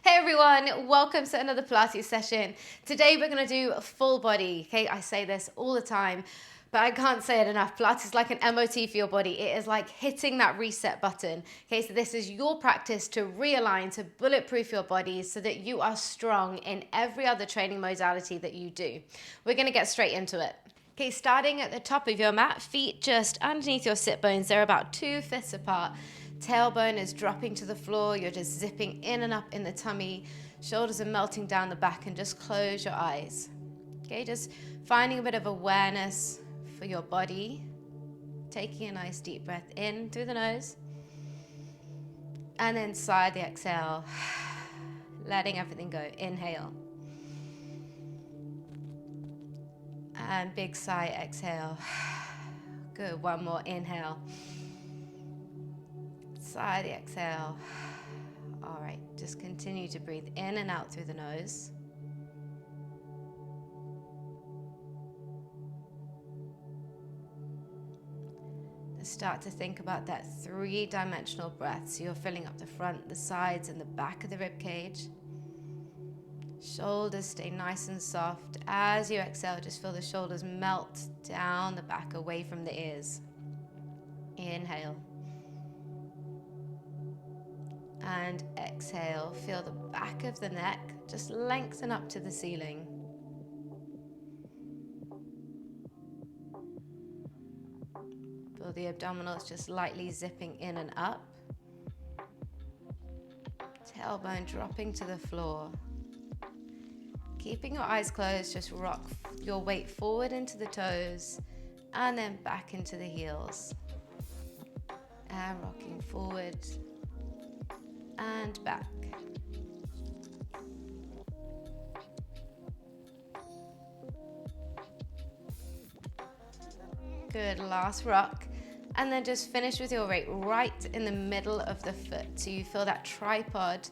Hey everyone, welcome to another Pilates session. Today we're going to do a full body. Okay, I say this all the time, but I can't say it enough. Pilates is like an M.O.T for your body. It is like hitting that reset button. Okay, so this is your practice to realign, to bulletproof your body so that you are strong in every other training modality that you do. We're going to get straight into it. Okay, starting at the top of your mat, feet just underneath your sit bones. They're about 2 fists apart. Tailbone is dropping to the floor. You're just zipping in and up in the tummy. Shoulders are melting down the back, and just close your eyes. Okay, just finding a bit of awareness for your body. Taking a nice deep breath in through the nose. And then sigh the exhale. Letting everything go. Inhale. And big sigh, exhale. Good, one more, inhale. Sigh the exhale. All right, just continue to breathe in and out through the nose. Start to think about that 3-dimensional breath. So you're filling up the front, the sides, and the back of the rib cage. Shoulders stay nice and soft. As you exhale, just feel the shoulders melt down the back, away from the ears. Inhale. And exhale, feel the back of the neck just lengthen up to the ceiling. Feel the abdominals just lightly zipping in and up. Tailbone dropping to the floor. Keeping your eyes closed, just rock your weight forward into the toes and then back into the heels. And rocking forward and back. Good, last rock. And then just finish with your weight right in the middle of the foot. So you feel that tripod.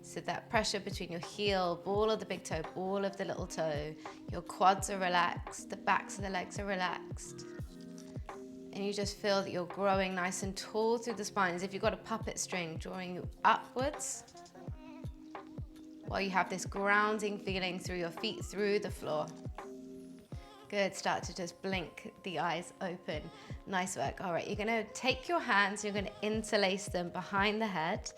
So that pressure between your heel, ball of the big toe, ball of the little toe. Your quads are relaxed, the backs of the legs are relaxed. And you just feel that you're growing nice and tall through the spine, as if you've got a puppet string drawing you upwards, while you have this grounding feeling through your feet, through the floor. Good, start to just blink the eyes open. Nice work. All right, you're gonna take your hands, you're gonna interlace them behind the head,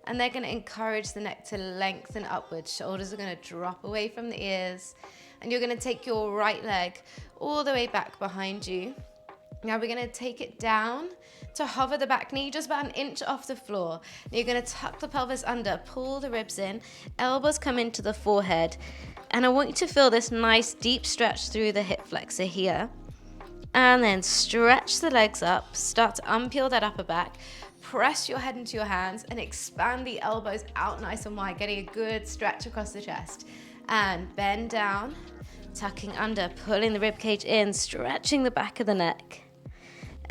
and they're gonna encourage the neck to lengthen upwards. Shoulders are gonna drop away from the ears, and you're gonna take your right leg all the way back behind you. Now we're going to take it down to hover the back knee just about an inch off the floor. Now you're going to tuck the pelvis under, pull the ribs in, elbows come into the forehead. And I want you to feel this nice deep stretch through the hip flexor here. And then stretch the legs up, start to unpeel that upper back. Press your head into your hands and expand the elbows out nice and wide, getting a good stretch across the chest. And bend down, tucking under, pulling the rib cage in, stretching the back of the neck.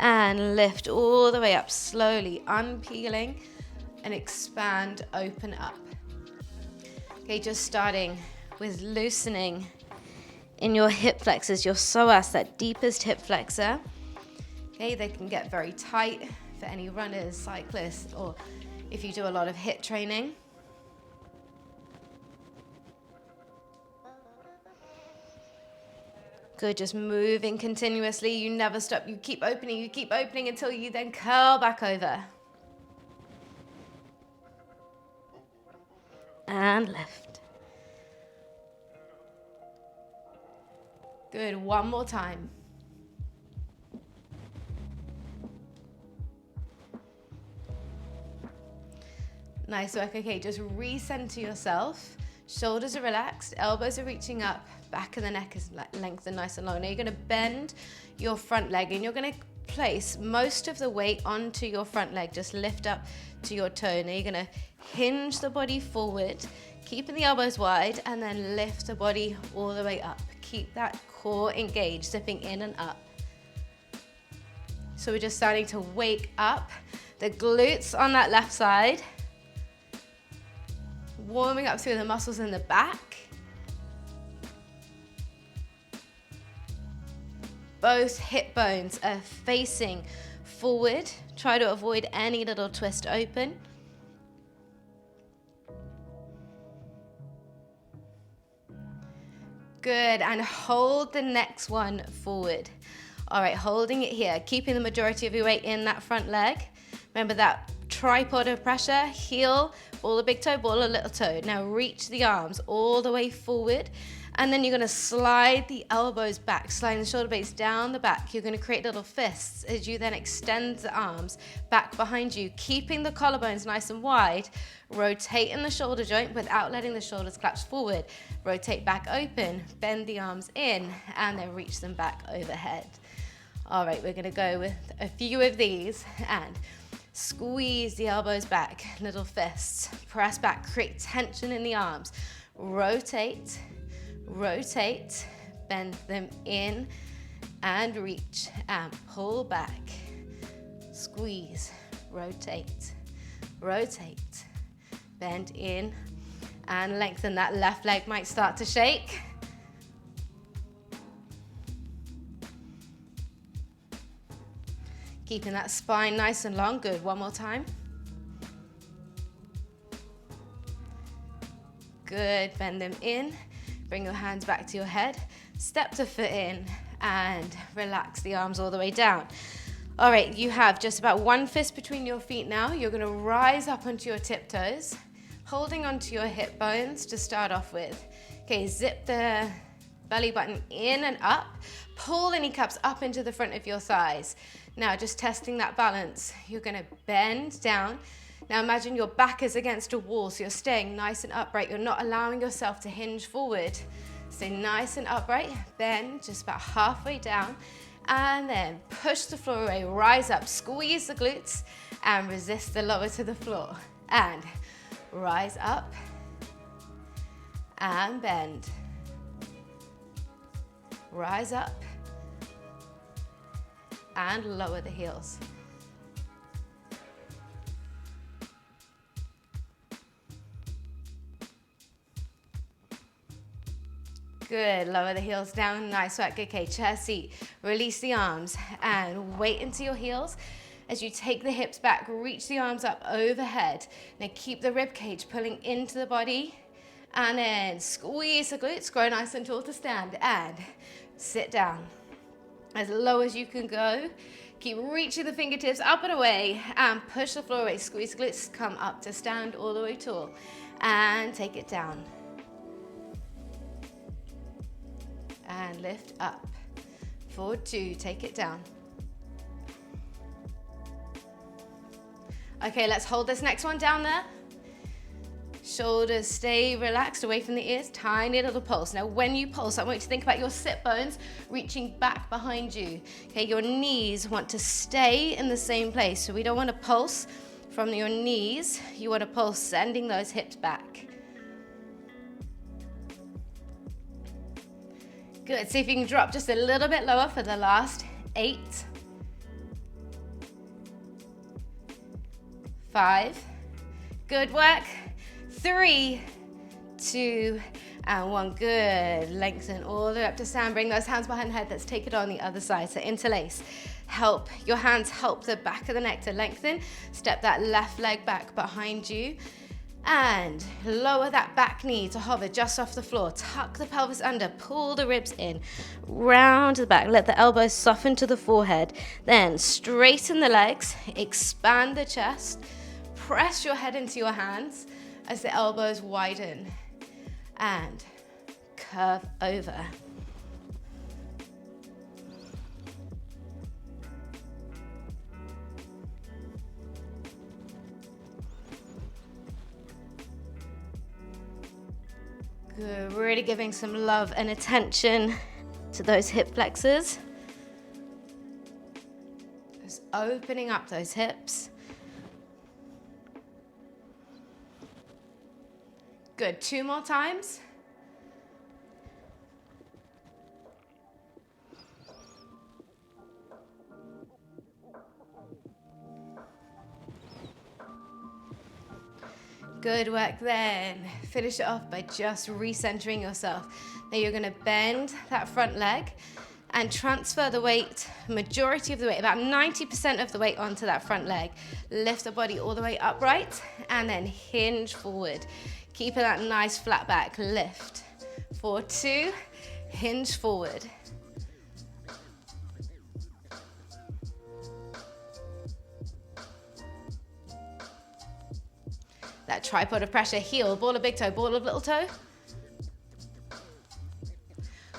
And lift all the way up, slowly unpeeling and expand, open up. Okay, just starting with loosening in your hip flexors, your psoas, that deepest hip flexor. Okay, they can get very tight for any runners, cyclists, or if you do a lot of HIIT training. Good, just moving continuously. You never stop. You keep opening until you then curl back over. And lift. Good, one more time. Nice work. Okay, just recenter yourself. Shoulders are relaxed, elbows are reaching up, back of the neck is lengthened nice and long. Now you're gonna bend your front leg and you're gonna place most of the weight onto your front leg. Just lift up to your toe. Now you're gonna hinge the body forward, keeping the elbows wide, and then lift the body all the way up. Keep that core engaged, zipping in and up. So we're just starting to wake up the glutes on that left side. Warming up through the muscles in the back. Both hip bones are facing forward. Try to avoid any little twist open. Good, and hold the next one forward. All right, holding it here, keeping the majority of your weight in that front leg. Remember that tripod of pressure, heel, ball a big toe, ball a little toe. Now reach the arms all the way forward, and then you're gonna slide the elbows back, sliding the shoulder blades down the back. You're gonna create little fists as you then extend the arms back behind you, keeping the collarbones nice and wide, rotating the shoulder joint without letting the shoulders collapse forward. Rotate back open, bend the arms in, and then reach them back overhead. All right, we're gonna go with a few of these, and squeeze the elbows back, little fists, press back, create tension in the arms. Rotate, rotate, bend them in and reach and pull back. Squeeze, rotate, rotate, bend in and lengthen. That left leg might start to shake. Keeping that spine nice and long. Good, one more time. Good, bend them in. Bring your hands back to your head. Step the foot in and relax the arms all the way down. All right, you have just about one fist between your feet now. You're gonna rise up onto your tiptoes, holding onto your hip bones to start off with. Okay, zip the belly button in and up. Pull the kneecaps up into the front of your thighs. Now, just testing that balance. You're gonna bend down. Now imagine your back is against a wall, so you're staying nice and upright. You're not allowing yourself to hinge forward. Stay nice and upright, bend just about halfway down, and then push the floor away, rise up, squeeze the glutes, and resist the lower to the floor. And rise up, and bend. Rise up, and lower the heels. Good, lower the heels down, nice work. Okay, chair seat, release the arms and weight into your heels. As you take the hips back, reach the arms up overhead. Now keep the rib cage pulling into the body, and then squeeze the glutes, grow nice and tall to stand, and sit down. As low as you can go. Keep reaching the fingertips up and away, and push the floor away. Squeeze the glutes, come up to stand all the way tall, and take it down. And lift up. Forward two, take it down. Okay, let's hold this next one down there. Shoulders stay relaxed away from the ears, tiny little pulse. Now when you pulse, I want you to think about your sit bones reaching back behind you. Okay, your knees want to stay in the same place. So we don't want to pulse from your knees. You want to pulse sending those hips back. Good, see if you can drop just a little bit lower for the last 8, 5, good work, 3, 2, and 1, good. Lengthen all the way up to stand, bring those hands behind the head. Let's take it on the other side, so interlace. Help, your hands help the back of the neck to lengthen. Step that left leg back behind you. And lower that back knee to hover just off the floor. Tuck the pelvis under, pull the ribs in, round to the back. Let the elbows soften to the forehead. Then straighten the legs, expand the chest, press your head into your hands as the elbows widen, and curve over. Good, really giving some love and attention to those hip flexors. Just opening up those hips. Good, 2 more times. Good work then. Finish it off by just recentering yourself. Now you're gonna bend that front leg and transfer the weight, majority of the weight, about 90% of the weight onto that front leg. Lift the body all the way upright and then hinge forward. Keeping that nice flat back, lift. 4, 2, Hinge forward. That tripod of pressure, heel, ball of big toe, ball of little toe.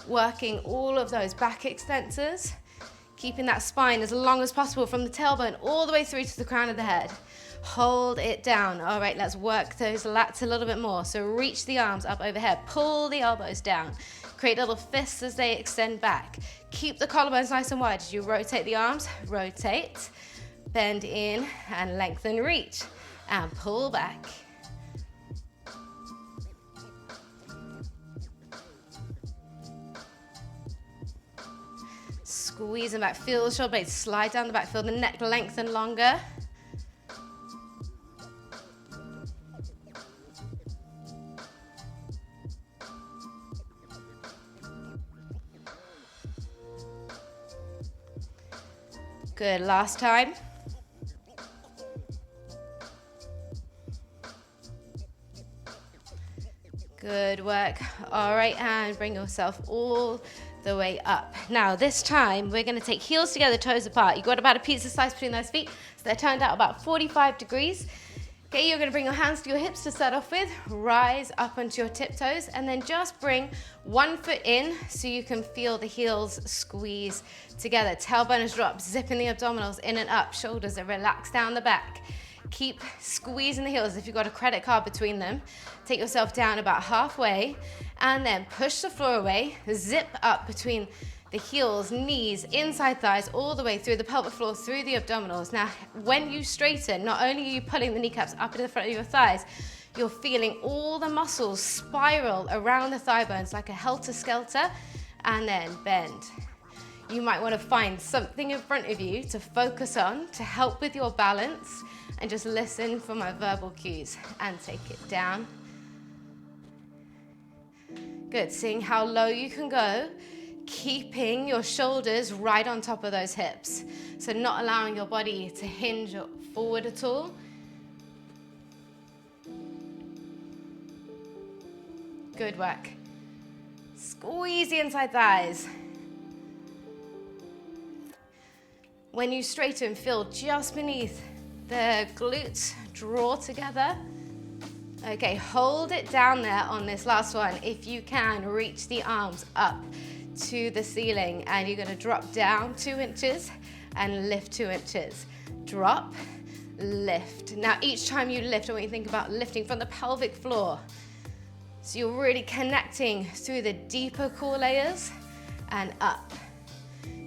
Working all of those back extensors, keeping that spine as long as possible from the tailbone all the way through to the crown of the head. Hold it down. All right, let's work those lats a little bit more. So reach the arms up overhead, pull the elbows down. Create little fists as they extend back. Keep the collarbones nice and wide as you rotate the arms. Rotate, bend in and lengthen, reach. And pull back. Squeeze them back, feel the shoulder blades slide down the back, feel the neck lengthen longer. Good, last time. Good work. All right, and bring yourself all the way up. Now this time we're going to take heels together, toes apart. You've got about a pizza slice between those feet, so they're turned out about 45 degrees. Okay, you're going to bring your hands to your hips to start off with, rise up onto your tiptoes, and then just bring one foot in so you can feel the heels squeeze together. Tailbone is dropped, zipping the abdominals in and up, shoulders are relaxed down the back. Keep squeezing the heels. If you've got a credit card between them, take yourself down about halfway and then push the floor away, zip up between the heels, knees, inside thighs, all the way through the pelvic floor, through the abdominals. Now, when you straighten, not only are you pulling the kneecaps up to the front of your thighs, you're feeling all the muscles spiral around the thigh bones like a helter-skelter, and then bend. You might want to find something in front of you to focus on to help with your balance, and just listen for my verbal cues and take it down. Good, seeing how low you can go, keeping your shoulders right on top of those hips. So not allowing your body to hinge forward at all. Good work. Squeeze the inside thighs. When you straighten, feel just beneath the glutes draw together. Okay, hold it down there on this last one. If you can, reach the arms up to the ceiling, and you're gonna drop down 2 inches and lift 2 inches. Drop, lift. Now, each time you lift, I want you to think about lifting from the pelvic floor. So you're really connecting through the deeper core layers and up.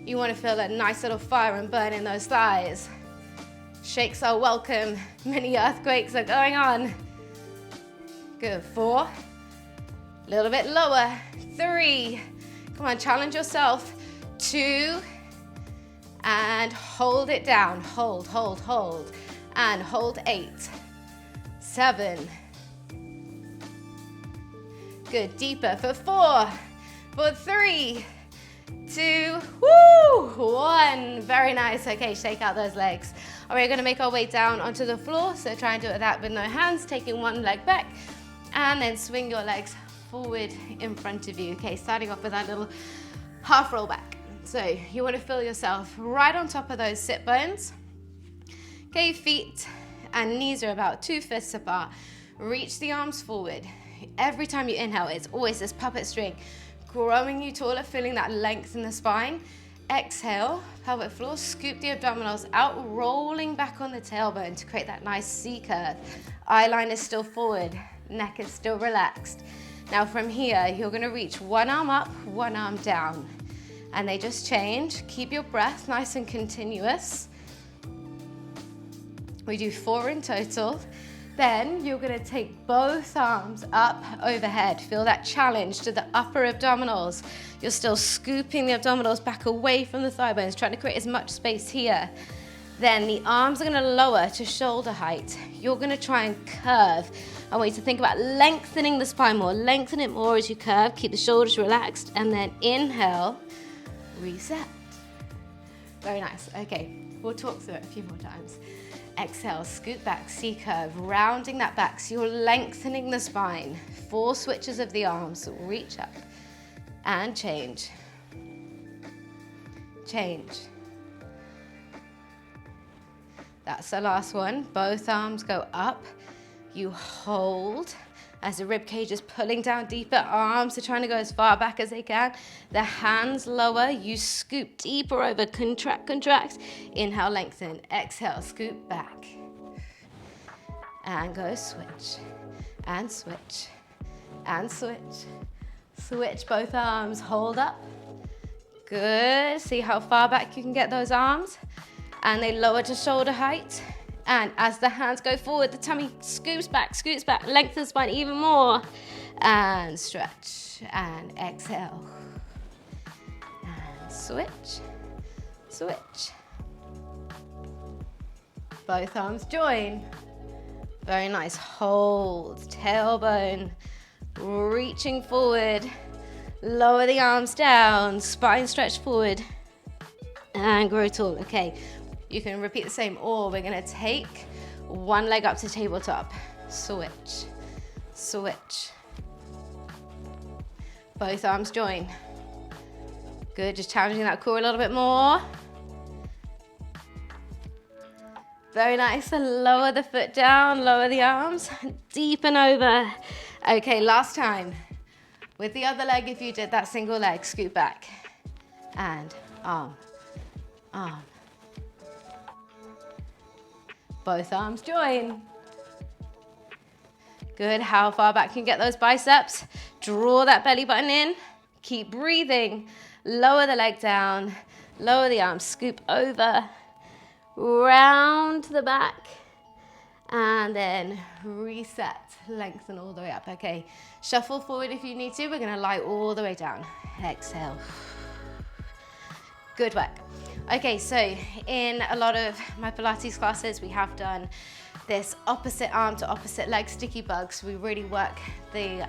You wanna feel that nice little fire and burn in those thighs. Shakes are welcome, mini earthquakes are going on. Good, 4, a little bit lower, 3, come on, challenge yourself, 2, and hold it down, hold, hold, hold, and hold 8, 7, good, deeper for 4, for 3, 2, woo, 1, very nice. Okay, shake out those legs. All right, we're gonna make our way down onto the floor, so try and do it that with no hands, taking one leg back, and then swing your legs forward in front of you. Okay, starting off with that little half roll back. So you wanna feel yourself right on top of those sit bones. Okay, feet and knees are about 2 fists apart. Reach the arms forward. Every time you inhale, it's always this puppet string, growing you taller, feeling that length in the spine. Exhale, pelvic floor, scoop the abdominals out, rolling back on the tailbone to create that nice C curve. Eye line is still forward, neck is still relaxed. Now from here, you're gonna reach one arm up, one arm down, and they just change. Keep your breath nice and continuous. We do 4 in total. Then you're gonna take both arms up overhead. Feel that challenge to the upper abdominals. You're still scooping the abdominals back away from the thigh bones, trying to create as much space here. Then the arms are gonna lower to shoulder height. You're gonna try and curve. I want you to think about lengthening the spine more. Lengthen it more as you curve. Keep the shoulders relaxed. And then inhale, reset. Very nice. Okay, we'll talk through it a few more times. Exhale, scoot back, C curve, rounding that back. So you're lengthening the spine. 4 switches of the arms, reach up. and change. Change. That's the last one. Both arms go up. You hold as the rib cage is pulling down deeper. Arms are trying to go as far back as they can. The hands lower. You scoop deeper over. Contract, contract. Inhale, lengthen. Exhale, scoop back. And go switch. And switch. And switch. Switch both arms. Hold up. Good. See how far back you can get those arms. And they lower to shoulder height. And as the hands go forward, the tummy scoops back, lengthen the spine even more. And stretch, and exhale. And switch, switch. Both arms join. Very nice. Hold, tailbone, reaching forward. Lower the arms down, spine stretch forward. And grow tall. Okay. You can repeat the same, or we're gonna take one leg up to tabletop. Switch, switch. Both arms join. Good, just challenging that core a little bit more. Very nice, and lower the foot down, lower the arms, deepen over. Okay, last time. With the other leg, if you did that single leg, scoot back. And arm, arm. Both arms join. Good, how far back can you get those biceps? Draw that belly button in. Keep breathing. Lower the leg down. Lower the arms, scoop over. Round the back. And then reset, lengthen all the way up. Okay, shuffle forward if you need to. We're gonna lie all the way down. Exhale. Good work. Okay, so in a lot of my Pilates classes, we have done this opposite arm to opposite leg sticky bugs. We really work the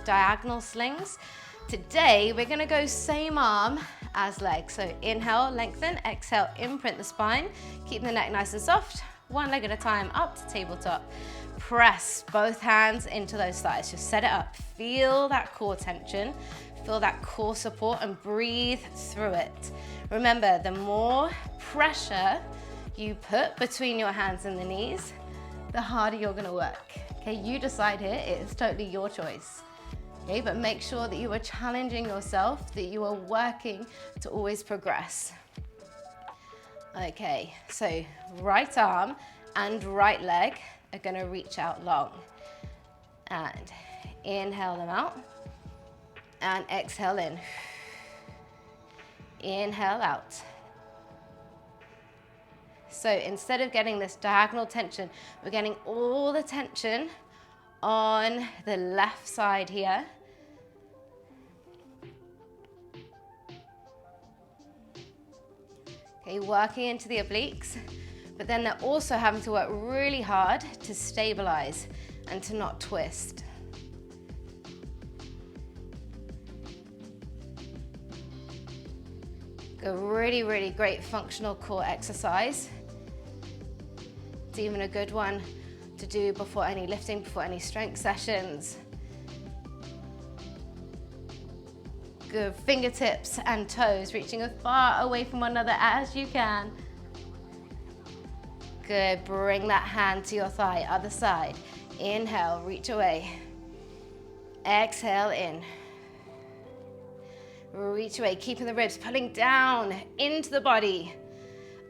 diagonal slings. Today, we're gonna go same arm as leg. So inhale, lengthen, exhale, imprint the spine. Keep the neck nice and soft. One leg at a time, up to tabletop. Press both hands into those thighs. Just set it up. Feel that core tension. Feel that core support and breathe through it. Remember, the more pressure you put between your hands and the knees, the harder you're gonna work. Okay, you decide here, it's totally your choice. Okay, but make sure that you are challenging yourself, that you are working to always progress. Okay, so right arm and right leg are gonna reach out long. And inhale them out. And exhale in. Inhale out. So instead of getting this diagonal tension, we're getting all the tension on the left side here. Okay, working into the obliques, but then they're also having to work really hard to stabilize and to not twist. A really, really great functional core exercise. It's even a good one to do before any lifting, before any strength sessions. Good, fingertips and toes reaching as far away from one another as you can. Good, bring that hand to your thigh, other side. Inhale, reach away. Exhale in. Reach away, keeping the ribs pulling down into the body.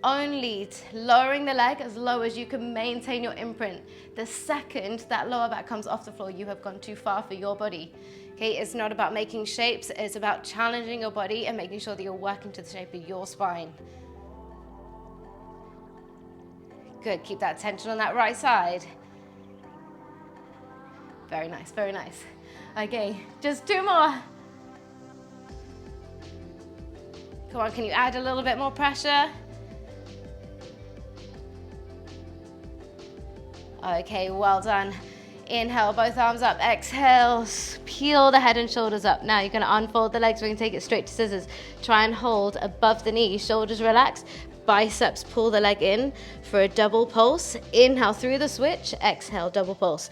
Only lowering the leg as low as you can maintain your imprint. The second that lower back comes off the floor, you have gone too far for your body. Okay, it's not about making shapes, it's about challenging your body and making sure that you're working to the shape of your spine. Good, keep that tension on that right side. Very nice, very nice. Okay, just two more. Come on, can you add a little bit more pressure? Okay, well done. Inhale, both arms up. Exhale, peel the head and shoulders up. Now you're gonna unfold the legs. We're gonna take it straight to scissors. Try and hold above the knee, shoulders relaxed. Biceps, pull the leg in for a double pulse. Inhale through the switch. Exhale, double pulse.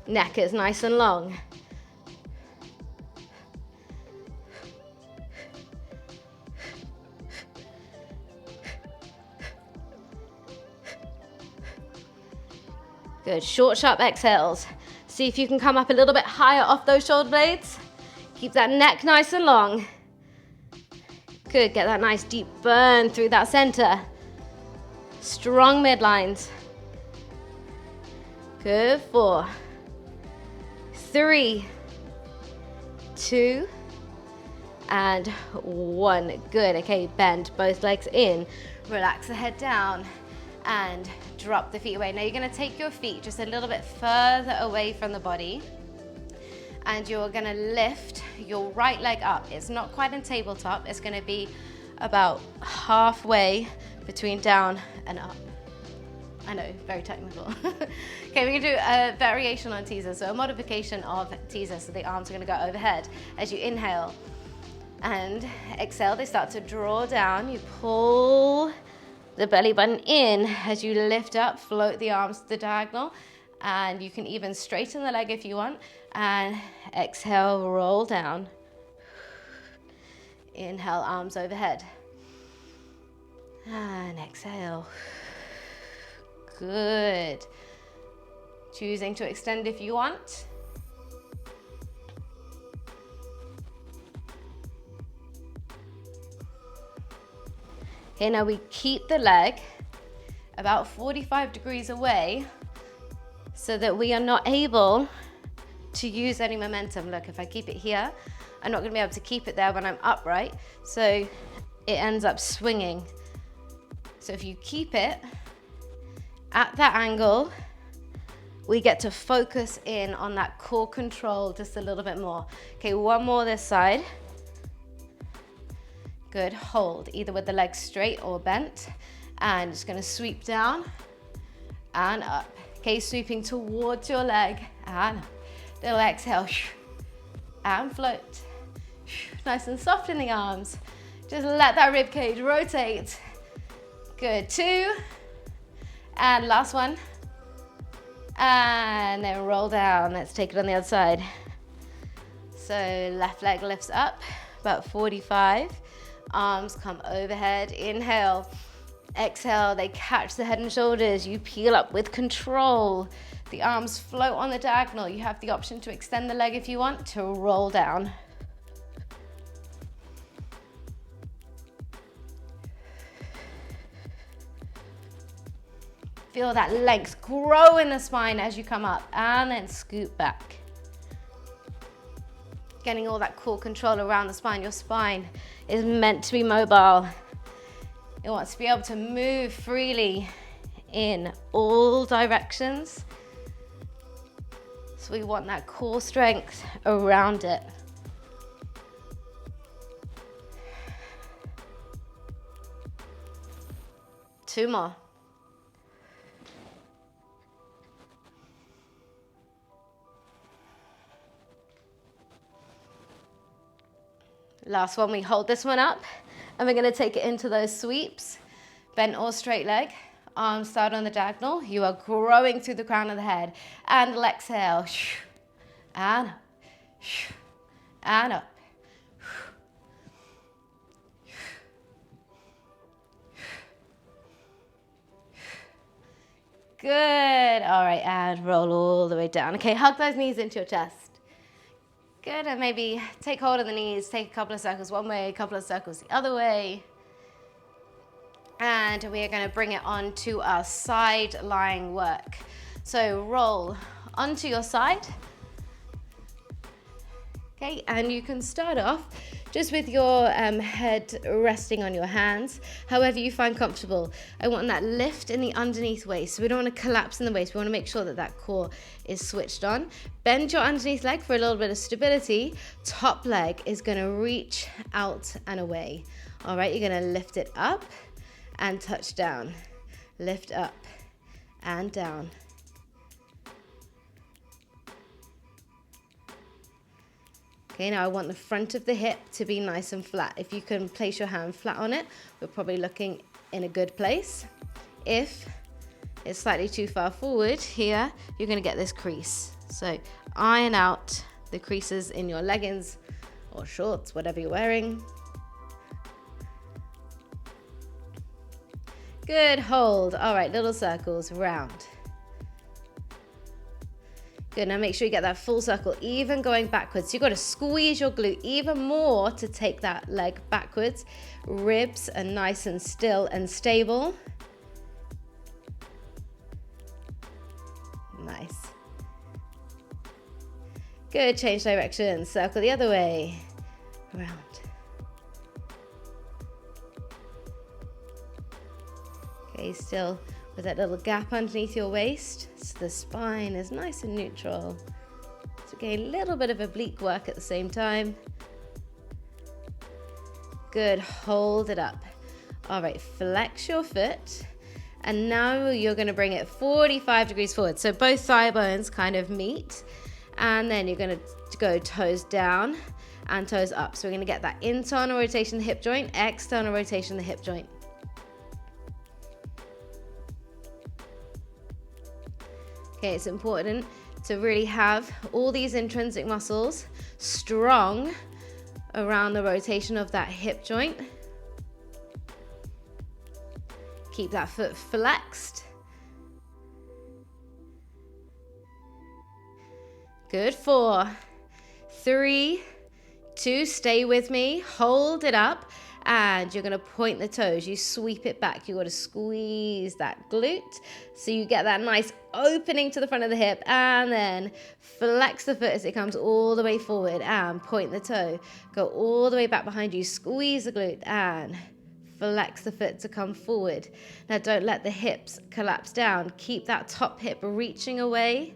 Neck is nice and long. Good, short, sharp exhales. See if you can come up a little bit higher off those shoulder blades. Keep that neck nice and long. Good, get that nice deep burn through that center. Strong midlines. Good, 4, 3, 2, and 1. Good, okay, bend both legs in. Relax the head down and drop the feet away. Now you're gonna take your feet just a little bit further away from the body and you're gonna lift your right leg up. It's not quite in tabletop, it's gonna be about halfway between down and up. I know, very technical. Okay, we're gonna do a variation on teaser, so a modification of teaser, so the arms are gonna go overhead. As you inhale and exhale, they start to draw down. You pull the belly button in as you lift up, float the arms to the diagonal, and you can even straighten the leg if you want, and exhale, roll down. Inhale, arms overhead. And exhale. Good. Choosing to extend if you want. Okay, now we keep the leg about 45 degrees away so that we are not able to use any momentum. Look, if I keep it here, I'm not gonna be able to keep it there when I'm upright, so it ends up swinging. So if you keep it at that angle, we get to focus in on that core control just a little bit more. Okay, one more this side. Good, hold, either with the legs straight or bent. And just gonna sweep down and up. Okay, sweeping towards your leg and up. Little exhale, and float. Nice and soft in the arms. Just let that rib cage rotate. Good, 2. And last one. And then roll down. Let's take it on the other side. So left leg lifts up, about 45. Arms come overhead. Inhale. Exhale, they catch the head and shoulders. You peel up with control. The arms float on the diagonal. You have the option to extend the leg if you want, to roll down. Feel that length grow in the spine as you come up, and then scoot back. Getting all that core control around the spine. Your spine is meant to be mobile. It wants to be able to move freely in all directions. So we want that core strength around it. Two more. Last one, we hold this one up and we're gonna take it into those sweeps. Bent or straight leg, arms start on the diagonal. You are growing through the crown of the head. And exhale, and up, and up. Good, all right, and roll all the way down. Okay, hug those knees into your chest. Good, and maybe take hold of the knees, take a couple of circles one way, a couple of circles the other way. And we are gonna bring it on to our side lying work. So roll onto your side. Okay, and you can start off just with your head resting on your hands, however you find comfortable. I want that lift in the underneath waist, so we don't want to collapse in the waist. We want to make sure that that core is switched on. Bend your underneath leg for a little bit of stability. Top leg is going to reach out and away. All right, you're going to lift it up and touch down. Lift up and down. Okay, now I want the front of the hip to be nice and flat. If you can place your hand flat on it, we're probably looking in a good place. If it's slightly too far forward here, you're gonna get this crease. So iron out the creases in your leggings or shorts, whatever you're wearing. Good, hold. All right, little circles, round. Good, now make sure you get that full circle, even going backwards. So you've got to squeeze your glute even more to take that leg backwards. Ribs are nice and still and stable. Nice. Good, change direction, circle the other way, around. Okay, still with that little gap underneath your waist, so the spine is nice and neutral. So again, a little bit of oblique work at the same time. Good, hold it up. All right, flex your foot. And now you're gonna bring it 45 degrees forward. So both thigh bones kind of meet. And then you're gonna go toes down and toes up. So we're gonna get that internal rotation of the hip joint, external rotation of the hip joint. Okay, it's important to really have all these intrinsic muscles strong around the rotation of that hip joint. Keep that foot flexed. Good, 4, 3, 2, stay with me, hold it up, and you're gonna point the toes. You sweep it back. You gotta squeeze that glute so you get that nice opening to the front of the hip, and then flex the foot as it comes all the way forward and point the toe. Go all the way back behind you, squeeze the glute and flex the foot to come forward. Now don't let the hips collapse down. Keep that top hip reaching away.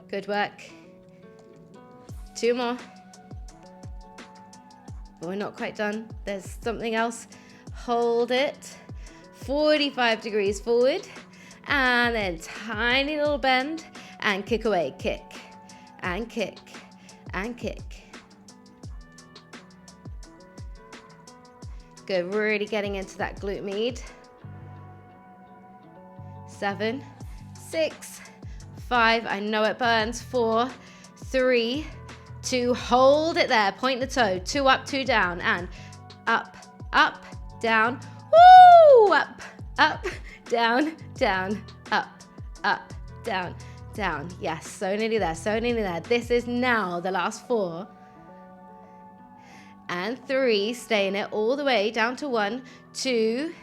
Good work. 2 more. But we're not quite done. There's something else. Hold it. 45 degrees forward. And then tiny little bend and kick away. Kick and kick and kick. Good, really getting into that glute med. 7, 6, 5, I know it burns. 4, 3, 2, hold it there. Point the toe. 2 up, 2 down, and up, up, down. Woo! Up, up, down, down, up, up, down, down. Yes, so nearly there, so nearly there. This is now the last 4. And 3, stay in it all the way down to 1, 2.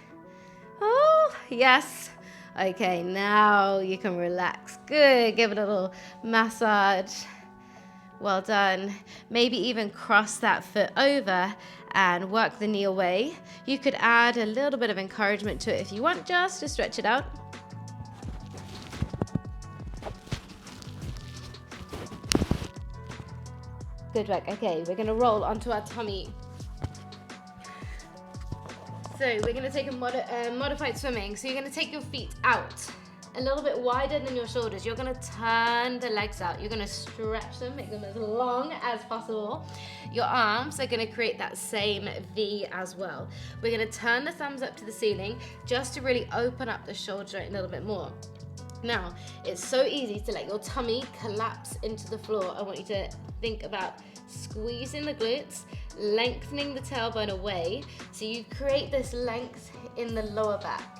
Oh, yes. Okay, now you can relax. Good, give it a little massage. Well done. Maybe even cross that foot over and work the knee away. You could add a little bit of encouragement to it if you want, just to stretch it out. Good work. Okay, we're gonna roll onto our tummy. So we're gonna take a modified swimming. So you're gonna take your feet out a little bit wider than your shoulders. You're gonna turn the legs out. You're gonna stretch them, make them as long as possible. Your arms are gonna create that same V as well. We're gonna turn the thumbs up to the ceiling just to really open up the shoulder joint a little bit more. Now, it's so easy to let your tummy collapse into the floor. I want you to think about squeezing the glutes, lengthening the tailbone away, so you create this length in the lower back.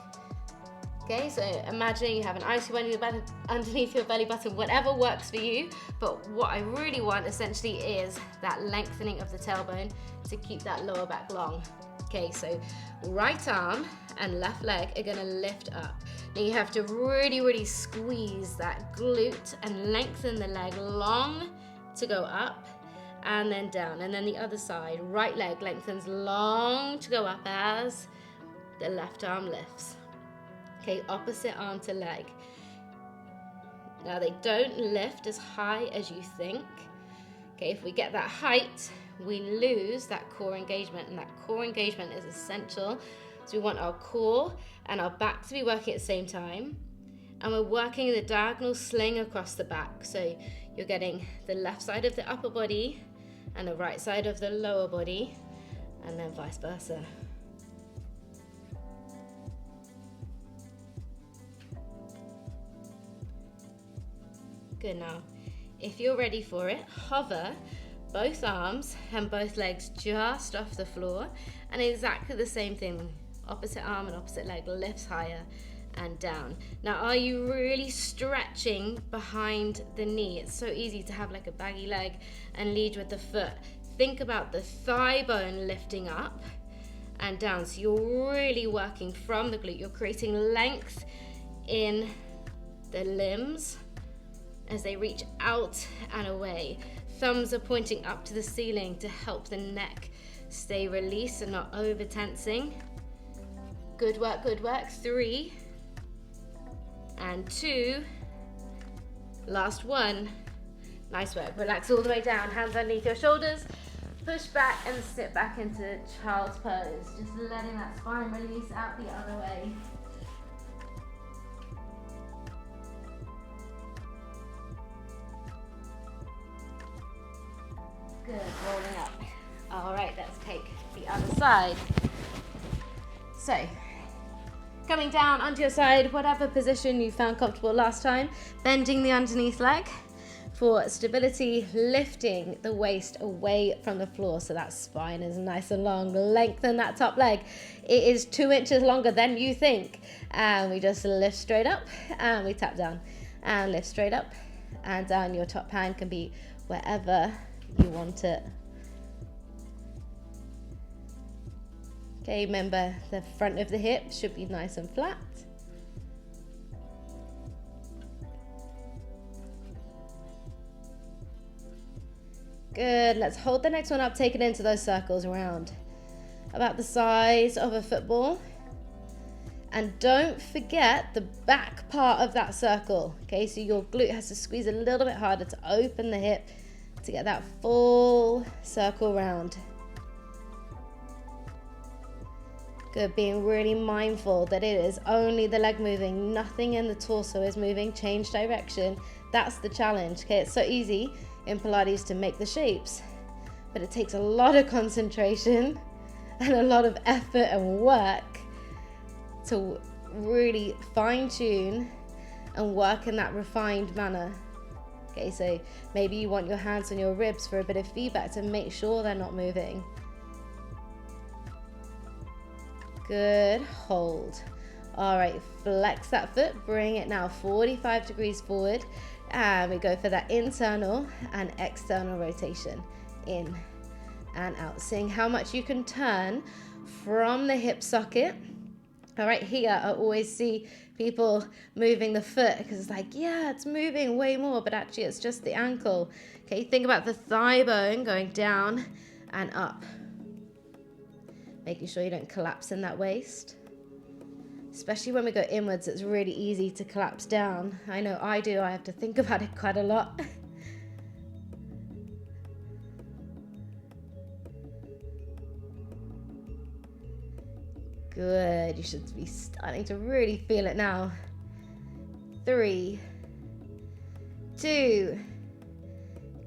Okay, so imagine you have an icy one underneath your belly button, whatever works for you, but what I really want essentially is that lengthening of the tailbone to keep that lower back long. Okay, so right arm and left leg are gonna lift up. Now you have to really, really squeeze that glute and lengthen the leg long to go up and then down. And then the other side, right leg lengthens long to go up as the left arm lifts. Okay, opposite arm to leg. Now they don't lift as high as you think. Okay, if we get that height, we lose that core engagement, and that core engagement is essential. So we want our core and our back to be working at the same time. And we're working the diagonal sling across the back. So you're getting the left side of the upper body and the right side of the lower body, and then vice versa. Good. Now, if you're ready for it, hover both arms and both legs just off the floor, and exactly the same thing Opposite arm and opposite leg lifts higher and down. Now, are you really stretching behind the knee? It's so easy to have like a baggy leg and lead with the foot. Think about the thigh bone lifting up and down. So you're really working from the glute. You're creating length in the limbs as they reach out and away. Thumbs are pointing up to the ceiling to help the neck stay released and not over tensing. Good work, good work. 3 and 2. Last one. Nice work. Relax all the way down. Hands underneath your shoulders. Push back and sit back into child's pose. Just letting that spine release out the other way. Good, rolling up. All right, let's take the other side. So, coming down onto your side, whatever position you found comfortable last time, bending the underneath leg for stability, lifting the waist away from the floor so that spine is nice and long. Lengthen that top leg. It is 2 inches longer than you think. And we just lift straight up and we tap down and lift straight up and down. Your top hand can be wherever you want it. Okay, remember the front of the hip should be nice and flat. Good, let's hold the next one up, take it into those circles around about the size of a football. And don't forget the back part of that circle. Okay, so your glute has to squeeze a little bit harder to open the hip to get that full circle round. Good, being really mindful that it is only the leg moving, nothing in the torso is moving. Change direction. That's the challenge. Okay, it's so easy in Pilates to make the shapes, but it takes a lot of concentration and a lot of effort and work to really fine-tune and work in that refined manner. Okay, so maybe you want your hands on your ribs for a bit of feedback to make sure they're not moving. Good, hold. All right, flex that foot, bring it now 45 degrees forward, and we go for that internal and external rotation, in and out. Seeing how much you can turn from the hip socket. All right, here I always see people moving the foot because it's like, yeah, it's moving way more, but actually it's just the ankle. Okay, think about the thigh bone going down and up. Making sure you don't collapse in that waist. Especially when we go inwards, it's really easy to collapse down. I know I do, I have to think about it quite a lot. Good, you should be starting to really feel it now. 3, 2,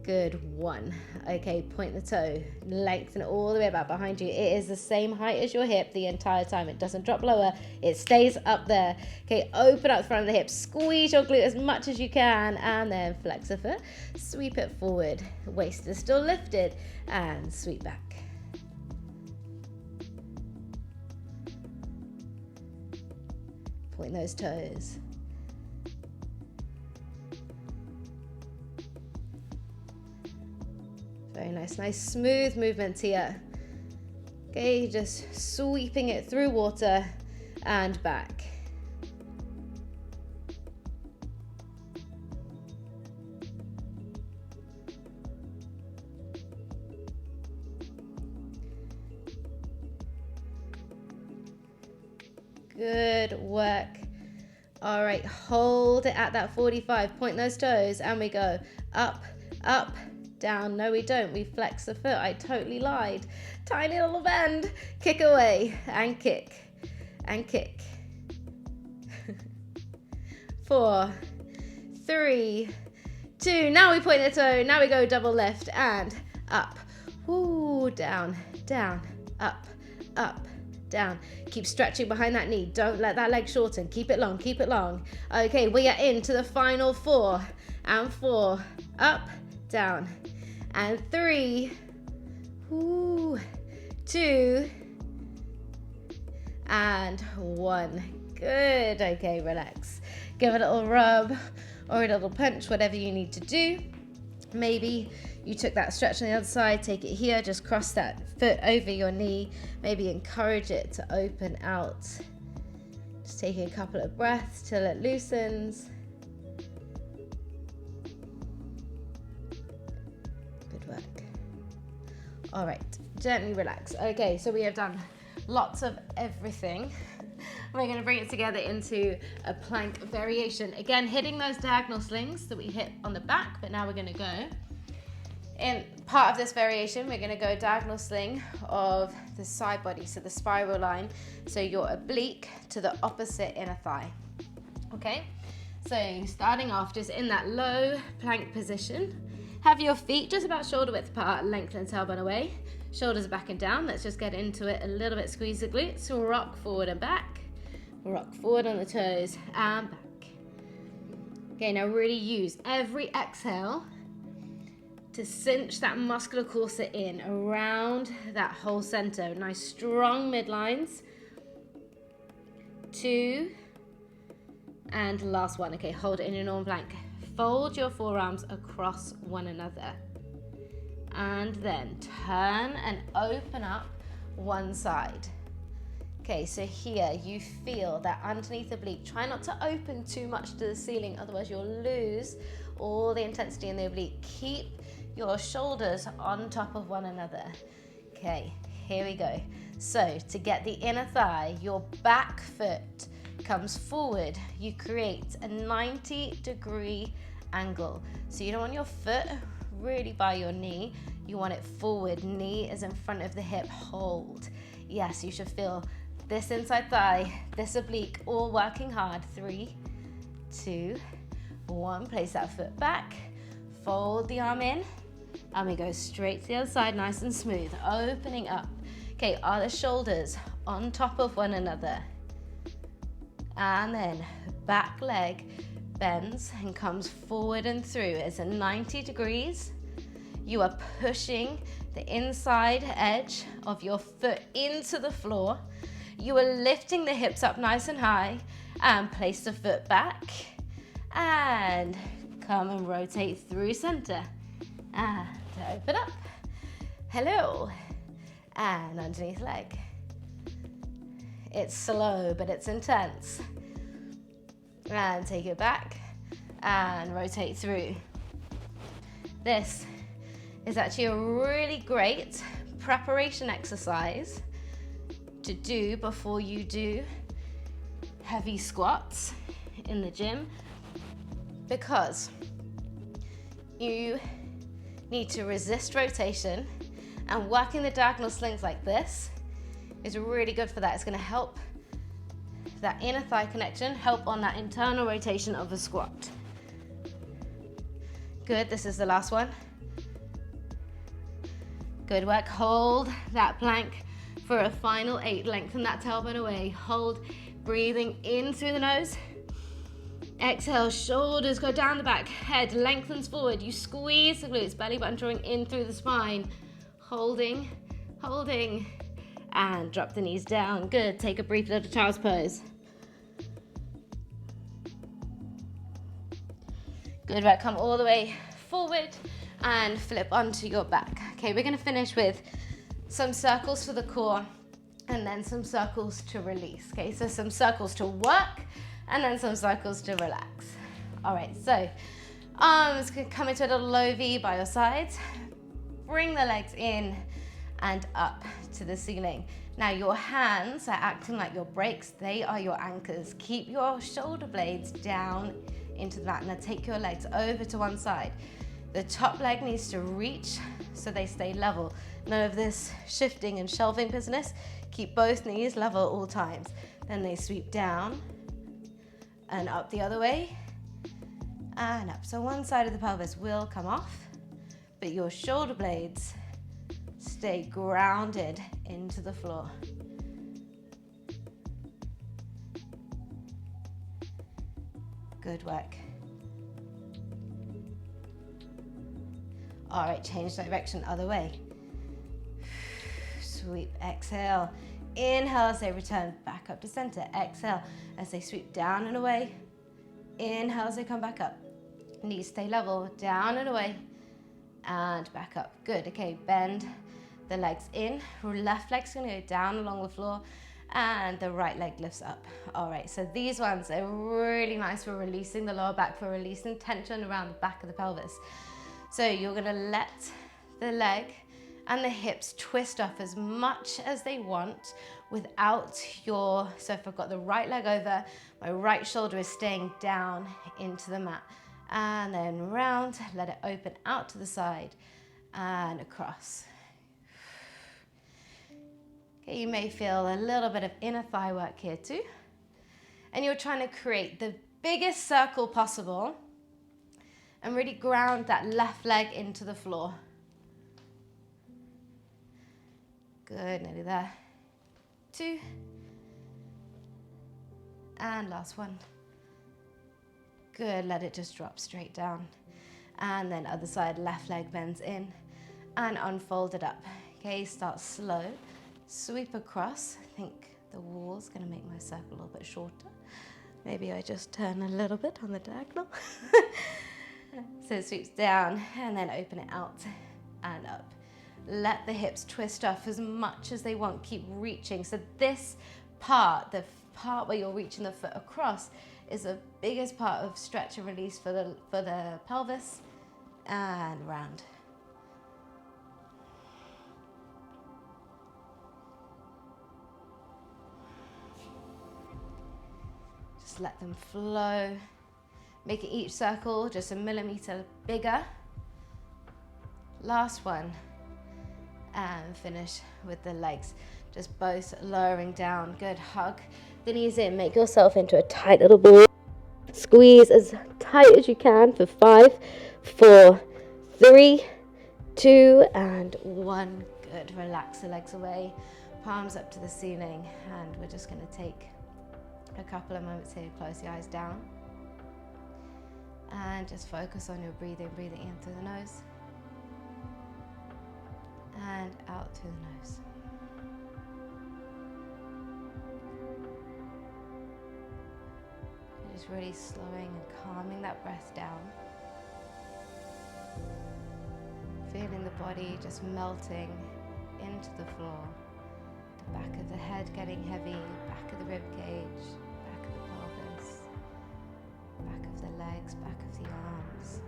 good, 1. Okay, point the toe, lengthen it all the way back behind you. It is the same height as your hip the entire time. It doesn't drop lower, it stays up there. Okay, open up the front of the hip, squeeze your glute as much as you can, and then flex the foot, sweep it forward. Waist is still lifted, and sweep back. Point those toes. Very nice, nice smooth movements here. Okay, just sweeping it through water and back. Good work. All right, hold it at that 45. Point those toes and we go up, up, down. No, we don't. We flex the foot. I totally lied. Tiny little bend. Kick away and kick and kick. 4, 3, 2. Now we point the toe. Now we go double lift and up. Ooh, down, down, up, up, down. Keep stretching behind that knee. Don't let that leg shorten. Keep it long, keep it long. Okay, we are into the final 4 and 4. Up, down, and 3, 2, and 1. Good. Okay, relax. Give it a little rub or a little punch, whatever you need to do. Maybe you took that stretch on the other side, take it here, just cross that foot over your knee. Maybe encourage it to open out. Just taking a couple of breaths till it loosens. Good work. All right, gently relax. Okay, so we have done lots of everything. We're going to bring it together into a plank variation. Again, hitting those diagonal slings that we hit on the back, but now we're going to go. In part of this variation, we're going to go diagonal sling of the side body, so the spiral line, so your oblique to the opposite inner thigh. Okay, so starting off just in that low plank position. Have your feet just about shoulder width apart, lengthen tailbone away. Shoulders back and down. Let's just get into it a little bit. Squeeze the glutes. Rock forward and back. Rock forward on the toes and back. Okay, now really use every exhale to cinch that muscular corset in around that whole center. Nice strong midlines. 2. And last one. Okay, hold it in your normal plank. Fold your forearms across one another. And then turn and open up one side. Okay, so here you feel that underneath the oblique. Try not to open too much to the ceiling, otherwise you'll lose all the intensity in the oblique. Keep your shoulders on top of one another. Okay, here we go. So to get the inner thigh, your back foot comes forward. You create a 90-degree angle. So you don't want your foot really by your knee. You want it forward. Knee is in front of the hip. Hold. Yes, you should feel this inside thigh, this oblique, all working hard. 3, 2, 1. Place that foot back. Fold the arm in. And we go straight to the other side, nice and smooth. Opening up. Okay, are the shoulders on top of one another? And then back leg bends and comes forward and through. It's a 90 degrees. You are pushing the inside edge of your foot into the floor. You are lifting the hips up nice and high and place the foot back and come and rotate through center and open up. Hello. And underneath leg. It's slow, but it's intense. And take it back and rotate through. This is actually a really great preparation exercise to do before you do heavy squats in the gym, because you need to resist rotation, and working the diagonal slings like this is really good for that. It's going to help that inner thigh connection, help on that internal rotation of a squat. Good, this is the last one. Good work, hold that plank for a final 8. Lengthen that tailbone away, hold, breathing in through the nose. Exhale, shoulders go down the back, head lengthens forward. You squeeze the glutes, belly button drawing in through the spine. Holding, holding, and drop the knees down. Good, take a brief little child's pose. Good work, come all the way forward and flip onto your back. Okay, we're gonna finish with some circles for the core and then some circles to release. Okay, so some circles to work and then some circles to relax. All right, so arms can come into a little low V by your sides. Bring the legs in and up to the ceiling. Now your hands are acting like your brakes. They are your anchors. Keep your shoulder blades down into the mat. Now take your legs over to one side. The top leg needs to reach so they stay level. None of this shifting and shelving business. Keep both knees level at all times. Then they sweep down and up the other way and up. So one side of the pelvis will come off, but your shoulder blades stay grounded into the floor. Good work. All right, change direction, other way. Sweep, exhale, Inhale as they return back up to center. Exhale as they sweep down and away. Inhale as they come back up. Knees stay level, down and away, and back up. Good. Okay, bend the legs in. Left leg's gonna go down along the floor, and the right leg lifts up. All right, so these ones are really nice for releasing the lower back, for releasing tension around the back of the pelvis. So you're gonna let the leg and the hips twist off as much as they want without your, so if I've got the right leg over, my right shoulder is staying down into the mat. And then round, let it open out to the side and across. Okay, you may feel a little bit of inner thigh work here too. And you're trying to create the biggest circle possible and really ground that left leg into the floor. Good, nearly there. 2. And last one. Good, let it just drop straight down. And then other side, left leg bends in and unfold it up. Okay, start slow. Sweep across. I think the wall's gonna make my circle a little bit shorter. Maybe I just turn a little bit on the diagonal. So it sweeps down and then open it out and up. Let the hips twist off as much as they want. Keep reaching. So this part, the part where you're reaching the foot across, is the biggest part of stretch and release for the pelvis, and round. Just let them flow. Make each circle just a millimeter bigger. Last one. And finish with the legs. Just both lowering down. Good. Hug the knees in. Make yourself into a tight little ball. Squeeze as tight as you can for 5, 4, 3, 2, and 1. Good. Relax the legs away. Palms up to the ceiling. And we're just going to take a couple of moments here. Close the eyes down. And just focus on your breathing. Breathing in through the nose. And out through the nose. Just really slowing and calming that breath down. Feeling the body just melting into the floor. The back of the head getting heavy, back of the rib cage, back of the pelvis, back of the legs, back of the arms.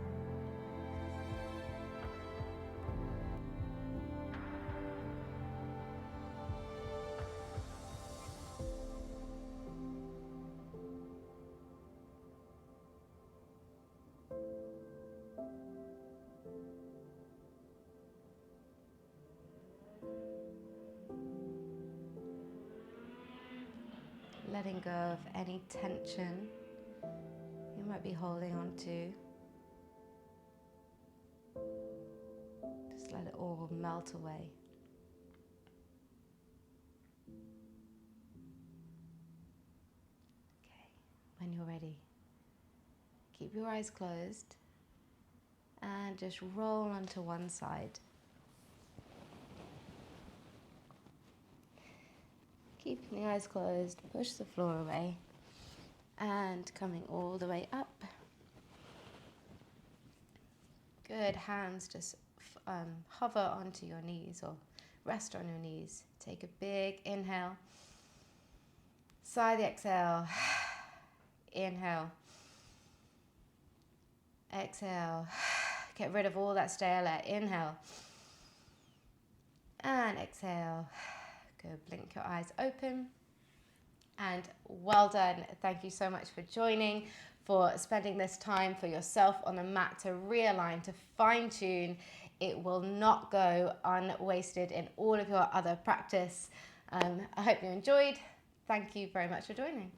Letting go of any tension you might be holding on to. Just let it all melt away. Okay, when you're ready, keep your eyes closed and just roll onto one side. Keeping the eyes closed, push the floor away, and coming all the way up. Good, hands just hover onto your knees or rest on your knees. Take a big inhale. Sigh the exhale. Inhale. Exhale. Get rid of all that stale air. Inhale. And exhale. Good. Blink your eyes open. And well done. Thank you so much for joining, for spending this time for yourself on the mat to realign, to fine tune. It will not go unwasted in all of your other practice. I hope you enjoyed. Thank you very much for joining.